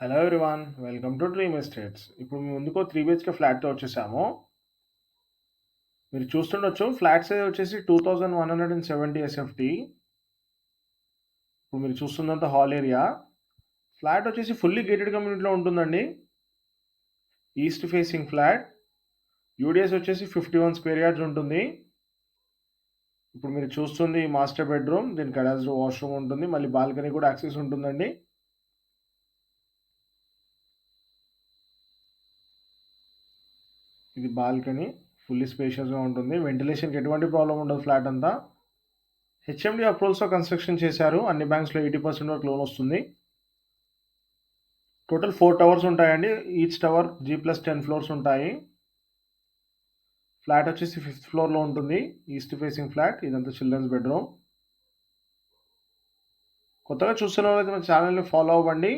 Hello everyone, welcome to dream estates. ఇప్పుడు మీ ముందుకు 3 BHK ఫ్లాట్‌తో వచ్చేసాము. మీరు చూస్తుండొచ్చు, ఫ్లాట్ సైజ్ వచ్చేసి 2170 ఎస్ఎఫ్టీ. ఇప్పుడు మీరు చూస్తున్నంత హాల్ ఏరియా. ఫ్లాట్ వచ్చేసి ఫుల్లీ గేటెడ్ కమ్యూనిటీలో ఉంటుందండి. East facing flat. యూడిఎస్ వచ్చేసి 51 స్క్వేర్ యార్డ్స్ ఉంటుంది. ఇప్పుడు మీరు చూస్తుంది మాస్టర్ బెడ్రూమ్. దీనికి అటాచ్డ్ వాష్రూమ్ ఉంటుంది. మళ్ళీ బాల్కనీ కూడా యాక్సెస్ ఉంటుందండి. ఇది బాల్కనీ. ఫుల్లీ స్పేషియస్‌గా ఉంటుంది. వెంటిలేషన్‌కి ఎటువంటి ప్రాబ్లమ్ ఉండదు ఫ్లాట్ అంతా. హెచ్ఎండి అప్రూవల్స్‌తో కన్స్ట్రక్షన్ చేశారు. అన్ని బ్యాంక్స్‌లో 80% వరకు లోన్ వస్తుంది. టోటల్ 4 టవర్స్ ఉంటాయండి. ఈచ్ టవర్ G+10 ఫ్లోర్స్ ఉంటాయి. ఫ్లాట్ వచ్చేసి 5th ఫ్లోర్‌లో ఉంటుంది. East facing flat. ఇదంతా చిల్డ్రన్స్ బెడ్రూమ్. కొత్తగా చూస్తున్న వాళ్ళైతే మన ఛానల్‌ని ఫాలో అవ్వండి.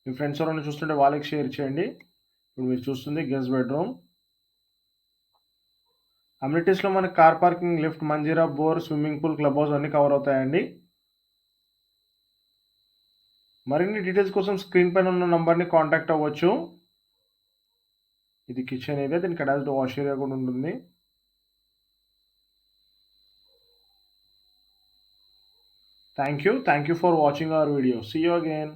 మీ ఫ్రెండ్స్ ఎవరైనా చూస్తుంటే వాళ్ళకి షేర్ చేయండి. ఇప్పుడు మీరు చూస్తుంది గెస్ట్ బెడ్రూమ్. అమ్యూనిటీస్‌లో మనకి car parking, lift, Manjeera, bore, swimming pool, club house అన్నీ కవర్ అవుతాయండి. మరిన్ని డీటెయిల్స్ కోసం స్క్రీన్ పైన ఉన్న నంబర్ని కాంటాక్ట్ అవ్వచ్చు. ఇది కిచెన్ ఏరియా. దీనికి అటాచ్డ్ వాష్ ఏరియా కూడా ఉంటుంది. Thank you for watching our video. See you again.